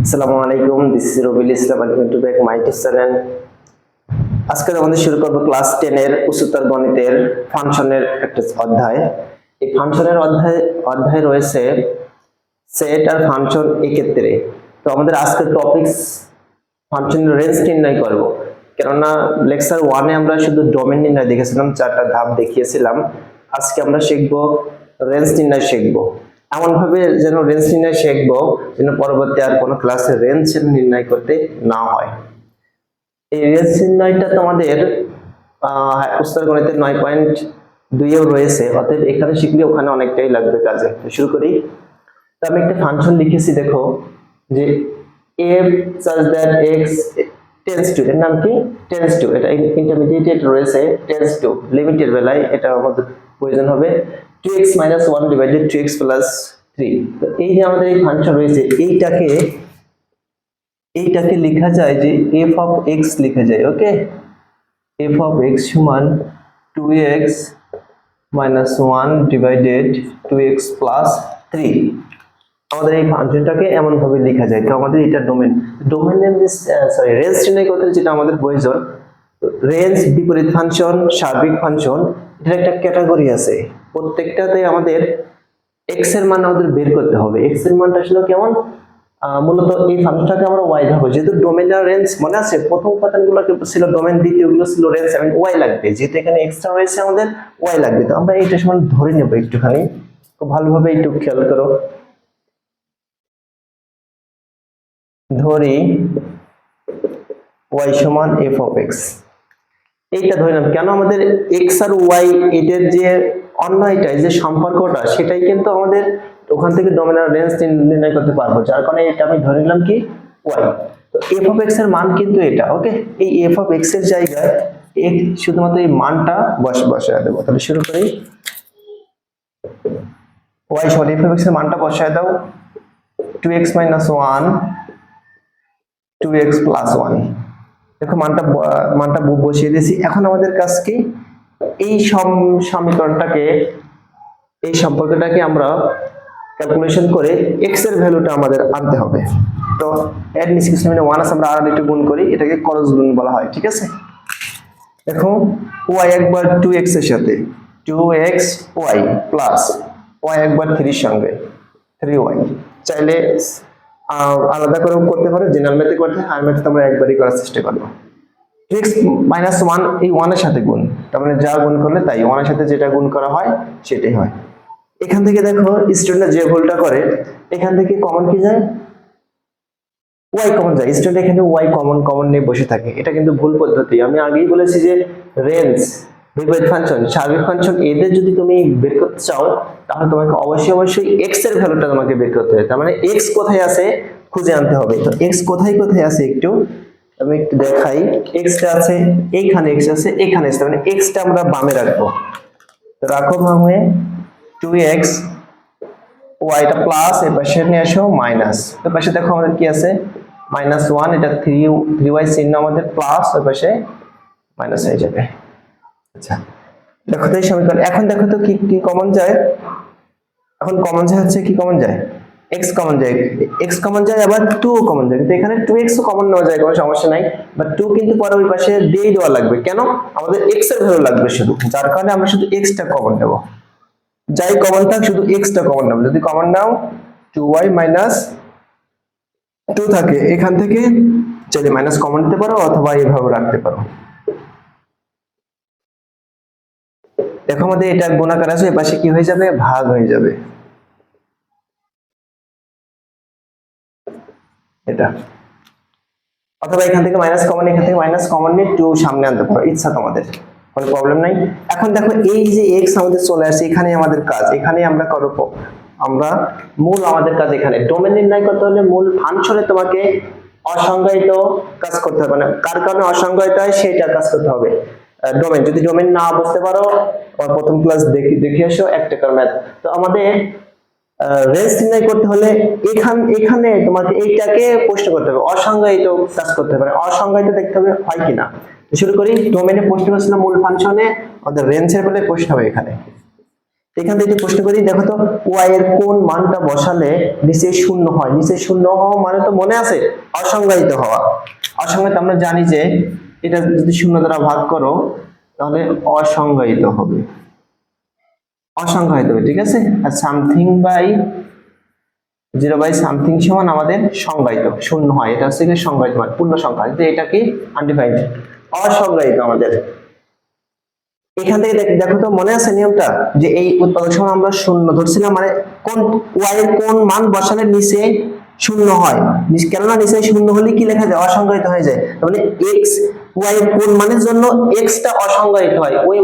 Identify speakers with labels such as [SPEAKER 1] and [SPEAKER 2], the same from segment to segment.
[SPEAKER 1] আসসালামু আলাইকুম, this is Rabil Islam. Welcome to back my channel. আজকে আমাদের শুরু করব ক্লাস 10 এর উচ্চতর গণিতের ফাংশনের একটা অধ্যায়। এই ফাংশনের অধ্যায় রয়েছে সেট আর ফাংশন এক্ষেত্রে। তো আমাদের আজকের টপিকস ফাংশনের রেঞ্জ নির্ণয় করব। কেননা লেকচার 1 এ আমরা শুধু ডোমেন নির্ণয় দেখেছিলাম, 4টা ধাপ দেখিয়েছিলাম। আজকে আমরা শিখব রেঞ্জ নির্ণয় শিখব। এমন ভাবে যেন রেঞ্জ নির্ণয় শিখব যেন পরবর্তী আর কোনো ক্লাসে রেঞ্জ নির্ণয় করতে না হয়। এই রেঞ্জ নির্ণয়টা তোমাদের উচ্চতর গণিতের 9.2 এও রয়েছে, অতএব এখানে শিখলে ওখানে অনেকটাই লাগবে কাজে। তো শুরু করি। তো আমি একটা ফাংশন লিখেছি, দেখো যে f such that x tends to, এর নাম কি tends to, এটা ইন্টারমিডিয়েট রয়েছে tends to, লিমিটের বেলায় এটা আমাদের প্রয়োজন হবে 2x - 1 ডিভাইডেড 2x + 3। তো এই যে আমাদের এই ফাংশন রয়েছে, এইটাকে লেখা যায় যে f of x লেখা যায়। ওকে, f of x সমান 2x - 1 ডিভাইডেড 2x + 3। আমাদের এই ফাংশনটাকে এমন ভাবে লেখা যায়। তো আমাদের এটা ডোমেনের রেঞ্জ নির্ণয় করতে যেটা আমাদের প্রয়োজন, রেঞ্জ, বিপরীত ফাংশন, সার্বিক ফাংশন, এর একটা ক্যাটাগরি আছে। প্রত্যেকটাতে আমাদের x এর মান আমাদের বের করতে হবে। x এর মানটা আসলে কেমন, মূলত এই ফাংশনটাকে আমরা y ধরবো। যেহেতু ডোমেন আর রেঞ্জ মনে আছে, প্রথম উপাদানগুলো ছিল ডোমেন, দ্বিতীয়গুলো ছিল রেঞ্জ, এবং y লাগবে। যেহেতু এখানে এক্সট্রা রয়েছে আমাদের y লাগবে। তো আমরা এইটা সমান ধরে নেব একটুখানি, খুব ভালোভাবে একটু খেয়াল করো। ধরি y সমান f of x, এইটা ধরলাম। কেন আমাদের x আর y এদের যে অন্যটাই যে সম্পর্কটা, সেটাই কিন্তু আমাদের ওখান থেকে ডোমেন আর রেঞ্জ নির্ণয় করতে পারবো, যার কারণে এটা আমি ধরে নিলাম কি y। তো f of x এর মান কিন্তু এটা। ওকে, এই f of x এর জায়গায় x শুধুমাত্র এই মানটা বসায় দেবো। তাহলে শুরু করি। y সমান f of x এর মানটা বসায় দাও, 2x - 1 2x + 1। দেখো মানটা বসিয়ে দিয়েছি। এখন আমাদের কাজ কি, এই সমীকরণটাকে, এই সম্পর্কটাকে আমরা ক্যালকুলেশন করে x এর ভ্যালুটা আমাদের আনতে হবে। তো এর নিচে কিছু মানে 1 আছে, আমরা আর একটু গুণ করি, এটাকে ক্রস গুণ বলা হয়। ঠিক আছে, দেখো y একবার 2x এর সাথে 2x y প্লাস y একবার 3 এর সঙ্গে 3y, চাইলে আলাদা করেও করতে পারো, জেনারেল ম্যাথে করতে, হায়ার ম্যাথে আমরা একবারই করার চেষ্টা করব। x - 1 এই 1 এর সাথে গুণ, তার মানে যা গুণ করলে তাই 1 এর সাথে যেটা গুণ করা হয় সেটাই হয়। এখান থেকে দেখো স্টুডেন্টরা যে ভুলটা করে, এখান থেকে কমন কি যায়, y কমন যায়। স্টুডেন্ট এখানে y কমন নিয়ে বসে থাকে, এটা কিন্তু ভুল পদ্ধতি। আমি আগেই বলেছি যে রেঞ্জ, বিপরীত ফাংশন, সার্বিক ফাংশন, এদের যদি তুমি বের করতে চাও, তাহলে তোমাকে অবশ্যই x এর ভ্যালুটা তোমাকে বের করতে হবে। তার মানে x কোথায় আছে খুঁজে আনতে হবে। তো x কোথায় আছে একটু আমি একটু দেখাই। x টা আছে এইখানে, x আছে এখানে, তার মানে x টা আমরা বামে রাখবো। তো রাখো বামে 2x, y টা প্লাস, এর পাশে নিয়ে আসো মাইনাস, এর পাশে দেখো আমাদের কি আছে -1, এটা 3y চিহ্ন আমাদের প্লাস, এর পাশে মাইনাস হয়ে যাবে। আচ্ছা, দেখো তো এই সমীকরণ। এখন দেখো তো কি কমন যায়। এখন কমন যায় হচ্ছে কি কমন যায়, x কমন যায়, আবার 2 কমন যায়। কিন্তু এখানে 2x ও কমন নেওয়া যায়, কোনো সমস্যা নাই, বাট 2 কিন্তু পরে ওই পাশে দিয়ে দেওয়া লাগবে। কেন, আমাদের x এর ভ্যালু লাগবে শুধু, যার কারণে আমরা শুধু x টা কমন নেব। যাই কমন থাক শুধু x টা কমন নেব। যদি কমন নাও 2y - 2 থাকে, এখান থেকে চাইলে মাইনাস কমন নিতে পারো অথবা এইভাবে রাখতে পারো। দেখো আমাদের এটা গুণাকার আছে, এর পাশে কি হয়ে যাবে, ভাগ হয়ে যাবে। এটা অথবা এখান থেকে মাইনাস কমন, এখান থেকে মাইনাস কমন নিয়ে 2 সামনে আনতে পারো, ইচ্ছা তোমাদের, কোনো প্রবলেম নাই। এখন দেখো এই যে x আমাদের চলে আসছে, এখানে আমাদের কাজ, এখানে আমরা করব, আমরা মূল আমাদের কাজ এখানে ডোমেন নির্ণয় করতে হলে মূল ফাংশনে তোমাকে অসংজ্ঞায়িত কাজ করতে হবে। না, কার কারণে অসংজ্ঞায়িত হয় সেটা কাজ করতে হবে। ডোমেন, যদি ডোমেন না বুঝতে পারো, প্রথম ক্লাস দেখে এসো 1 টাকার ম্যাথ। তো আমাদের রেঞ্জ নির্ণয় করতে হলে এখানে তোমাকে এইটাকে প্রশ্ন করতে হবে, অসংজ্ঞায়িত কাজ করতে হবে, অসংজ্ঞায়িত দেখতে হবে হয় কিনা। শুরু করি। ডোমেনে প্রশ্ন ছিল মূল ফাংশনে, আমাদের রেঞ্জের বেলায় প্রশ্ন হবে এখানে এখান থেকে প্রশ্ন করি, দেখো তো y এর কোন মানটা বসালে নিচে শূন্য হয়? নিচে শূন্য হওয়া মানে তো মনে আছে অসংজ্ঞায়িত হওয়া। অসংজ্ঞায়িত আমরা জানি যে এটা যদি শূন্য দ্বারা ভাগ করো তাহলে অসংজ্ঞায়িত হবে, অসংজ্ঞায়িত হবে, ঠিক আছে। আর সামথিং বাই 0 বাই সামথিং সমান আমাদের সংজ্ঞায়িত, শূন্য হয়, এটা হচ্ছে সংজ্ঞায়িত মানে পূর্ণ সংখ্যা, কিন্তু এটা কি আনডিফাইন্ড, অসংজ্ঞায়িত আমাদের। এখান থেকে দেখো তো মনে আছে নিয়মটা, যে এই উৎপাদক সময় আমরা শূন্য ধরছিলাম, মানে কোন y এর কোন মান বসালে নিচে শূন্য হয়, কেননা নিচে শূন্য হলে কি লেখা যায়, অসংজ্ঞায়িত হয়ে যায়। তার মানে x y এর কোন মানের জন্য x টা অসংজ্ঞায়িত হয়, ওই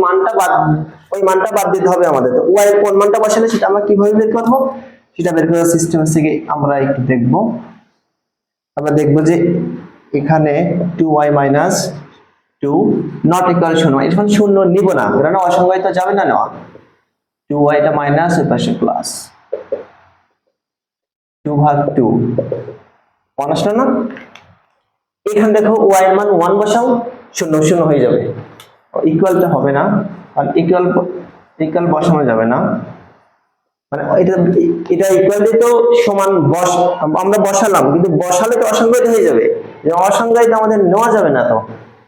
[SPEAKER 1] মানটা বাদ দিতে হবে আমাদের। তো y এর কোন মানটা বসালে সেটা আমরা কিভাবে বের করব, সেটা বের করার সিস্টেম থেকে আমরা একটু দেখব। আমরা দেখব যে এখানে 2y মাইনাস 2 নট ইকুয়াল শূন্য, এখন শূন্য নিব না, কারণ অসংজ্ঞায়িত যাবে না নেওয়া। 2y এটা মাইনাস, এর পাশে প্লাস, 2 ভাগ 2 1 আসলো না। এখানে দেখো y এর মান 1 বসাও, শূন্য শূন্য হয়ে যাবে, ইকুয়ালটা হবে না, আর ইকুয়াল বসানো যাবে না, মানে এটা ইকুয়াল দিয়ে তো সমান আমরা বসালাম, কিন্তু বসালে তো অসংজ্ঞায়িত হয়ে যাবে, যে অসংজ্ঞায়িত আমাদের নেওয়া যাবে না। তো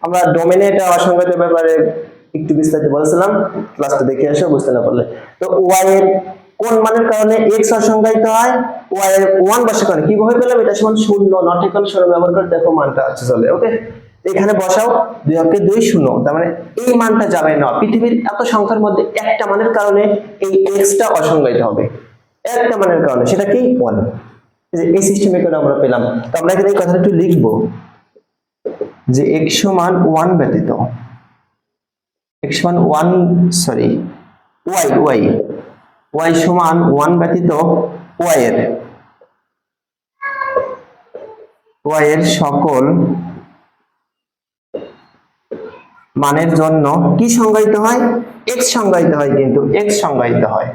[SPEAKER 1] আমরা ডোমেনে এটা অসংজ্ঞায়িত ব্যাপারে একটু বিস্তারিত বলেছিলাম, ক্লাসটা দেখে আসো বুঝতে না পারলে। তো y এর কোন মানের কারণে x অসংজ্ঞায়িত হয়, y এর 1 বসার কারণে কিভাবে পেলাম, এটা সমান শূন্য, নট ইকুয়াল শূন্য ব্যবহার করে দেখো মানটা আছে চলে, ওকে। এখানে বসাও 2 কে 2 শূন্য, তার মানে এই মানটা যাবে না, পৃথিবীর এত সংখ্যার মধ্যে একটা মানের কারণে এই x টা অসংজ্ঞায়িত হবে, একটা মানের কারণে, সেটা কি 1। এই সিস্টেমে করে আমরা পেলাম। তো আমরা এখানে এই কথাটা একটু লিখবো যে x সমান 1 ব্যতীত, x সমান 1 সরি y সমান 1 ব্যতীত y এর সকল মানের জন্য কি সংজ্ঞায়িত হয়, x সংজ্ঞায়িত হয়, কিন্তু x সংজ্ঞায়িত হয়,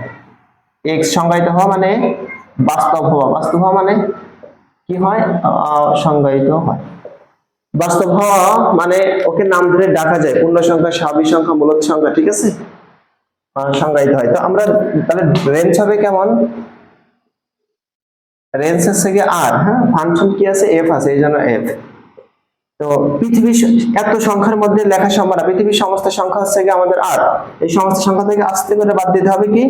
[SPEAKER 1] x সংজ্ঞায়িত হওয়া মানে বাস্তব হওয়া মানে কি হয়, সংজ্ঞায়িত হয়। বাস্তব হওয়া মানে ওকে নাম ধরে ডাকা যায়, পূর্ণ সংখ্যা, স্বাভাবিক সংখ্যা, মূলদ সংখ্যা, ঠিক আছে, সংজ্ঞায়িত হয়। তো আমরা তাহলে রেঞ্জ হবে কেমন, রেঞ্জ আছে কি আর, হ্যাঁ, ফাংশন কি আছে, f আছে, এই জন্য f। তো পৃথিবীর এত সংখ্যার মধ্যে লেখা সম্ভব না, পৃথিবীর সমস্ত সংখ্যা হচ্ছে কি আমাদের আর, এই সমস্ত সংখ্যা থেকে আস্তে করে বাদ দিতে হবে কি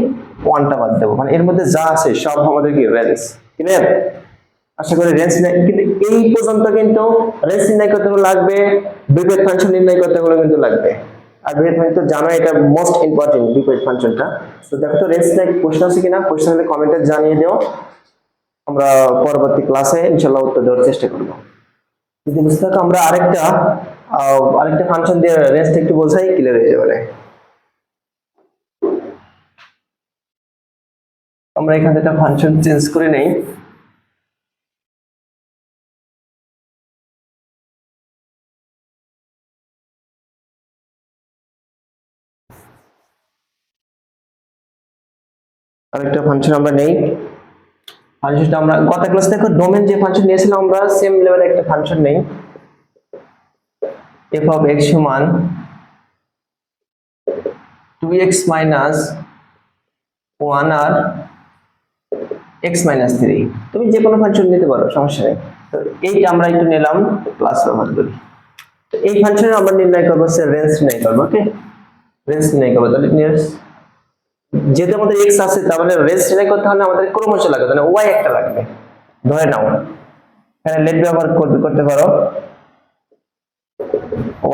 [SPEAKER 1] 1টা বাদ দেবো, মানে এর মধ্যে যা আছে সব আমাদের কি রেঞ্জ, ক্লিয়ার। আশা করি রেঞ্জ কিন্তু এই পর্যন্ত কিন্তু রেঞ্জ নির্ণয় করতে লাগবে, বিপরীত ফাংশন নির্ণয় করতে কিন্তু লাগবে। আর বিপরীত ফাংশন তো জানো এটা মোস্ট ইম্পর্টেন্ট, বিপরীত ফাংশনটা। তো দেখো তো রেঞ্জ নিয়ে প্রশ্ন আছে কিনা, প্রশ্ন হলে কমেন্টে জানিয়ে দিও, আমরা পরবর্তী ক্লাসে ইনশাআল্লাহ উত্তর দেওয়ার চেষ্টা করব। যদি বুঝতে থাকো আমরা আরেকটা ফাংশন দিয়ে রেঞ্জটা একটু বোঝাই, ক্লিয়ার হয়ে যাবে। আমরা এখানে একটা ফাংশন চেঞ্জ করে নেই, আরেকটা ফাংশন আমরা নেই। ফাংশনটা আমরা গত ক্লাসে দেখো ডোমেন যে ফাংশন নিয়েছিলাম, আমরা সেম লেভেলে একটা ফাংশন নেই, f of x সমান 2x minus 1 আর x minus 3, তুমি যে কোনো ফাংশন নিতে পারো, সমস্যা নেই। তো এইটা আমরা একটু নিলাম প্লাস ব্যবহার করি। তো এই ফাংশনে আমরা নির্ণয় করবো রেঞ্জ নির্ণয় করবো, ওকে, রেঞ্জ নির্ণয় করবো। তাহলে যেহেতু আমাদের x আছে, তার মানে রেঞ্জ নির্ণয় করতে হলে আমাদের ক্রমশ লাগবে, তাহলে y একটা লাগবে, ধরে নাও এখানে লেট ব্যবহার করতে পারো,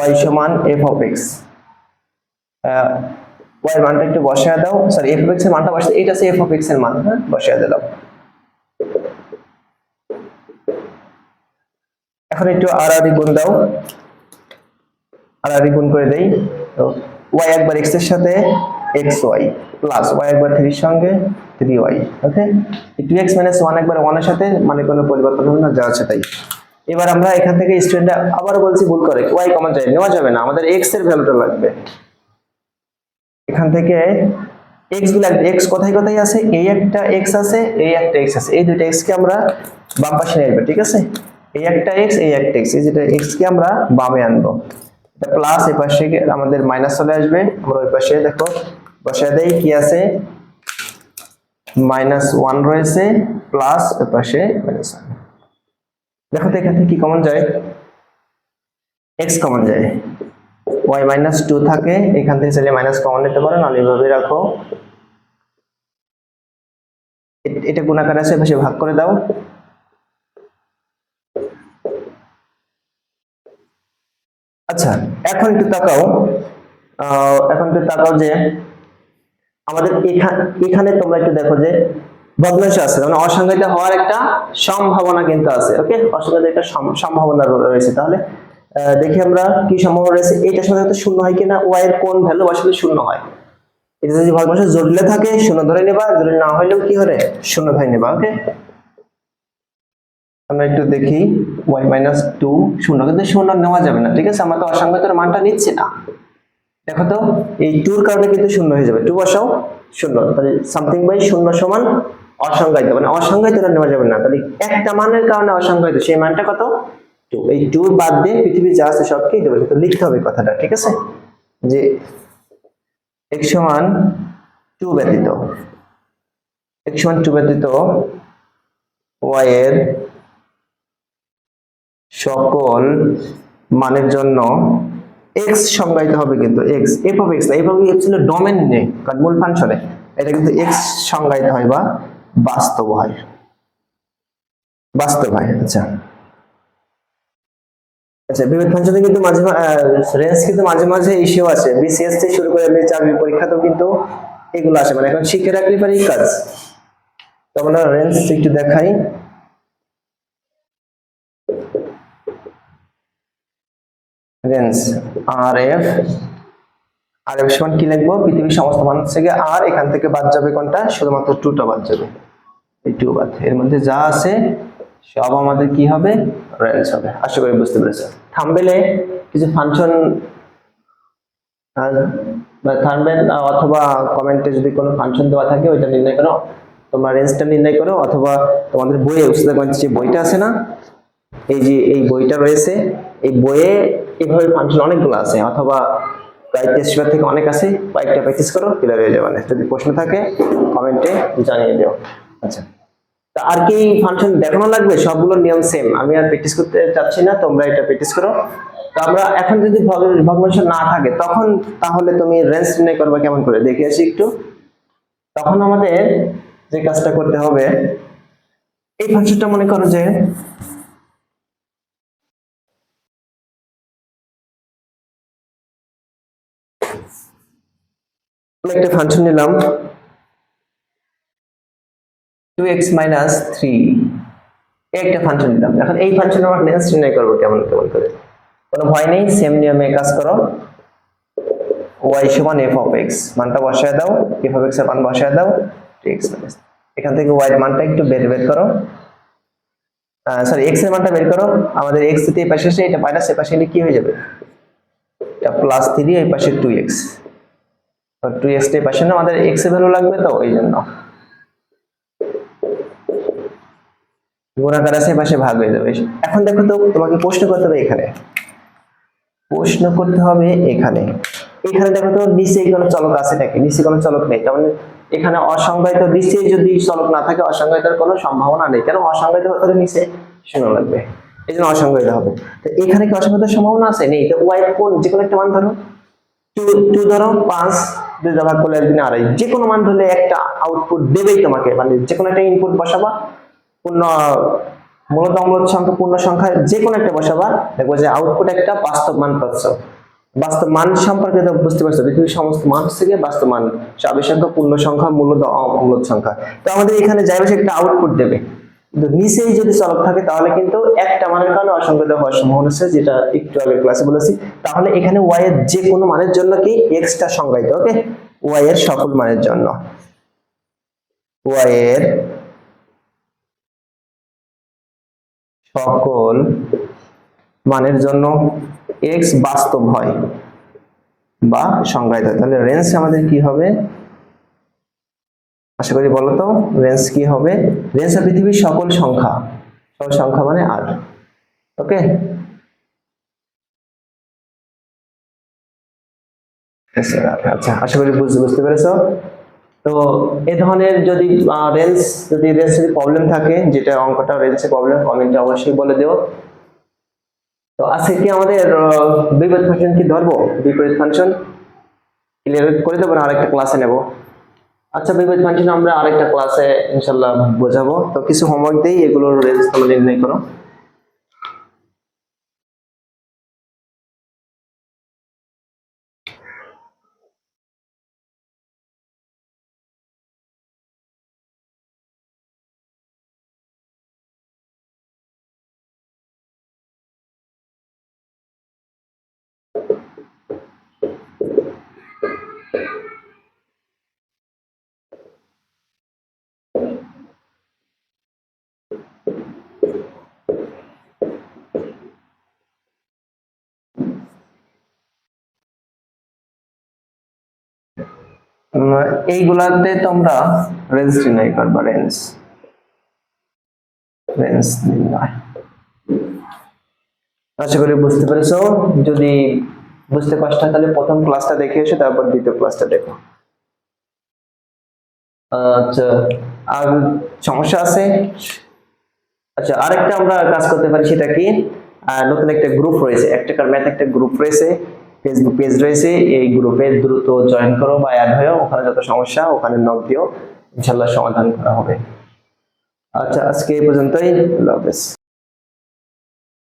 [SPEAKER 1] y সমান f of x, y এর মানটা একটু বসায় দাও, সরি f of x এর মানটা বসাতে, এটা আছে f of x এর মান, হ্যাঁ, বসায় দিলাম। এখন একটু আর গুণ দাও, আর গুণ করে দেই। তো y একবার x এর সাথে xy প্লাস y একবার 3 এর সঙ্গে 3y, ওকে। 2x 1 একবার 1 এর সাথে, মানে কোনো পরিবর্তন হবে না, যা আছে তাই। এবার আমরা এখান থেকে স্টুডেন্টরা আবার বলছি ভুল করে, y কমন যায়, নেওয়া যাবে না, আমাদের x এর ভ্যালুটা লাগবে। এখান থেকে x গুলো, x কোথায় কোথায় আছে, এই একটা x আছে, এই একটা x আছে, এই দুইটা x কে আমরা বাম পাশে নিয়ে আসবো, ঠিক আছে। এই একটা x, এই একটা x, এই যেটা x কে আমরা বামে আনবো, এটা প্লাস, এই পাশে আমাদের মাইনাস চলে আসবে, আমরা ওই পাশে দেখো বসায় দেই কি আছে, -1 রয়েছে প্লাস এর পাশে -1। দেখো তো এখান থেকে কি কমন যায়, x কমন যায়, y -2 থাকে, এখান থেকে চাইলে মাইনাস কমন নিতে পারো, নাহলে এইভাবে রাখো, এটা গুণাকার আছে পাশে ভাগ করে দাও। আচ্ছা এখন একটু তাকাও, যে আমাদের এখানে তোমরা একটু দেখো যে ভগ্নাংশ আছে, মানে অসংজ্ঞায়িত হওয়ার একটা সম্ভাবনা কিন্তু আছে। ওকে, অসংজ্ঞায়িত একটা সম্ভাবনা রয়েছে। তাহলে দেখি আমরা কি সম্ভাবনা রয়েছে, এইটার সাথে তো শূন্য হয় কিনা, y এর কোন ভ্যালু আসলে শূন্য হয়। এটা যদি ভগ্নাংশ জটিলে থাকে শূন্য ধরে নেবা, যদি না হইলেও কি হবে শূন্য ধরে নেবা। ওকে, আমরা একটু দেখি y-2 শূন্য, কিন্তু শূন্য নেওয়া যাবে না, ঠিক আছে, আমরা তো অসংজ্ঞায়িত মানটা নিচ্ছি না। দেখো তো এই 2 এর কারণে কিন্তু শূন্য হয়ে যাবে, 2 বসাও শূন্য, তাহলে সামথিং বাই শূন্য সমান অসংজ্ঞায়িত, মানে অসংজ্ঞায়িতটা নেওয়া যাবে না, তাহলে একটা মানের কারণে অসংজ্ঞায়িত, সেই মানটা কত 2। এই 2 বাদ দিয়ে পৃথিবী যা আছে সবকেই দেবে, তো লিখতে হবে কথাটা, ঠিক আছে, যে x সমান 2 ব্যতীত, x সমান 2 ব্যতীত y এর সকল মানের জন্য x সংজ্ঞায়িত হবে, কিন্তু x f of x না, f of x ছিল ডোমেন নেই, কারণ মূল ফাংশনে এটা কিন্তু x সংজ্ঞায়িত হয় বা বাস্তব হয়, আচ্ছা আচ্ছা, বিপরীত ফাংশনে কিন্তু মাঝে রেঞ্জ কিন্তু মাঝে মাঝে ইস্যু আছে, বিসিএস থেকে শুরু করে এমনি চাকরি পরীক্ষাতেও কিন্তু এগুলো আসে, মানে এখন শিখে রাখলে পারি কাজ। তো আমরা রেঞ্জ একটু দেখাই, রেঞ্জ আর এফ সমান কি লিখবো, পৃথিবীর সমস্ত মান থেকে আর এখান থেকে বাদ যাবে কোনটা, শুধুমাত্র 2টা বাদ যাবে, এই 2 বাদ, এর মধ্যে যা আছে সব আমাদের কি হবে, রেঞ্জ হবে। আশা করি বুঝতে পেরেছো। থাম্বনেলে কিছু ফাংশন থাম্বনেল অথবা কমেন্টে যদি কোনো ফাংশন দেওয়া থাকে ওইটা নির্ণয় করো, তোমরা রেঞ্জটা নির্ণয় করো, অথবা তোমাদের বইয়ে উচ্চতর গণিতের যে বইটা আছে না, এই যে এই বইটা রয়েছে, এই বইয়ে এভাবে ফাংশন অনেকগুলো আছে, অথবা প্রায় টেস্ট পেপার থেকে অনেক আছে, কয়েকটা প্র্যাকটিস করো, ক্লিয়ার হয়ে যাবে। যদি প্রশ্ন থাকে কমেন্টে জানিয়ে দিও। আচ্ছা, তা আর কি ফাংশন দেখানো লাগবে, সবগুলো নিয়ম সেম, আমি আর প্র্যাকটিস করতে চাচ্ছি না, তোমরা এটা প্র্যাকটিস করো। তো আমরা এখন যদি ভগ্নাংশ না থাকে তখন তাহলে তুমি রেঞ্জ নির্ণয় করবে কেমন করে, দেখে আসি একটু। তখন আমাদের যে কাজটা করতে হবে, এই ফাংশনটা মনে করো যে একটা ফাংশন নিলাম 2x - 3, একটা ফাংশন নিলাম, এখন এই ফাংশনের আমরা রেঞ্জ নির্ণয় করব কেমন করে, কোনো ভয় নেই, সেম নিয়মে কাজ করো। y সমান f of x, মানটা বসায় দাও, f of x এর মান বসায় দাও, 2x এখান থেকে y এর মানটা একটু বের করো, সরি x এর মানটা বের করো, আমাদের x যদি এই পাশে আসে, এটা মাইনাস এই পাশে এলে কি হয়ে যাবে, এটা +3, এই পাশে 2x, তো 2x এর পাশে না আমাদের x এর ভ্যালু লাগবে, তো এই জন্য গুণাকার আছে পাশে ভাগ হয়ে যাবে। এখন দেখো তো তোমাকে প্রশ্ন করতে হবে, এখানে এখানে দেখো তো নিচে কোনো চলক আছে নাকি, নিচে কোনো চলক নেই, তার মানে এখানে অসংজ্ঞায়িত, নিচে যদি চলক না থাকে অসংজ্ঞায়িতের কোনো সম্ভাবনা নেই, কেন অসংজ্ঞায়িত হতে নিচে শূন্য লাগবে, এই জন্য অসংজ্ঞায়িত হবে। তো এখানে কি অসংজ্ঞায়িতের সম্ভাবনা আছে, নেই, তো y কোন যে কোনো একটা মান ধরো, 2 ধরো, 5 2 দ্বারা ভাগ করলে আসবে 2.5, যে কোনো মান ধরলে একটা আউটপুট দেবেই তোমাকে, মানে যে কোনো একটা ইনপুট বসাবা, পূর্ণ মূলত অম্লজ সংখ্যা পূর্ণ সংখ্যা যে কোনো একটা বসাবা, দেখবো যে আউটপুট একটা বাস্তব মান পাচ্ছ। বাস্তব মান সম্পর্কে তো বুঝতে পারছো, পৃথিবীর সমস্ত মান থেকে বাস্তব মান, স্বাভাবিক সংখ্যা, পূর্ণ সংখ্যা, মূলত অমূলদ সংখ্যা, তো আমাদের এখানে যাই বসে একটা আউটপুট দেবে, কিন্তু নিচেই যদি চলক থাকে তাহলে কিন্তু একটা মানের কারণে অসংজ্ঞায়িত হওয়ার সম্ভাবনা আছে, যেটা একটু আগে ক্লাসে বলেছি। তাহলে এখানে y এর যে কোনো মানের জন্য কি x টা সংজ্ঞায়িত, ওকে, y এর সকল মানের জন্য, y এর সকল মানের জন্য x বাস্তব হয় বা সংজ্ঞায়িত হয়, তাহলে রেঞ্জ আমাদের কি হবে, আশা করি বলো তো রেঞ্জ কি হবে, রেঞ্জ পৃথিবীর সকল সংখ্যা মানে r, ওকে। আচ্ছা আশা করি বুঝতে পেরেছো। তো এই ধরনের যদি রেঞ্জ প্রবলেম থাকে, যেটা অঙ্কটা রেঞ্জে প্রবলেম, কমেন্টে অবশ্যই বলে দিও। তো আজকে কি আমাদের বিপরীত ফাংশন কি ধরবো? বিপরীত ফাংশন ক্লিয়ার করে দেবো না আরেকটা ক্লাসে নেব? আচ্ছা, বিপরীত ফাংশন আমরা আরেকটা ক্লাসে ইনশাআল্লাহ বোঝাবো। তো কিছু হোমওয়ার্ক দেই, এগুলোর রেঞ্জ তোমরা নির্ণয় করো। এইগুলাতে তোমরা রেঞ্জ নির্ণয় করবা, রেঞ্জ নির্ণয়। আশা করি বুঝতে পেরেছো। যদি বুঝতে কষ্ট হয় তাহলে প্রথম ক্লাসটা দেখে এসো, তারপর দ্বিতীয় ক্লাসটা দেখো। আচ্ছা, আর সমস্যা আছে? আচ্ছা, আরেকটা আমরা কাজ করতে পারি, সেটা কি, নতুন একটা গ্রুপ রয়েছে, একটা ম্যাথ একটা গ্রুপ রয়েছে, ফেসবুক পেজ রয়েছে, এই গ্রুপে দ্রুত জয়েন করো বা অ্যাড হও, ওখানে যত সমস্যা ওখানে নক দিও, ইনশাআল্লাহ সমাধান করা হবে। আচ্ছা, আজকে এই পর্যন্তই, আল্লাহ হাফেজ।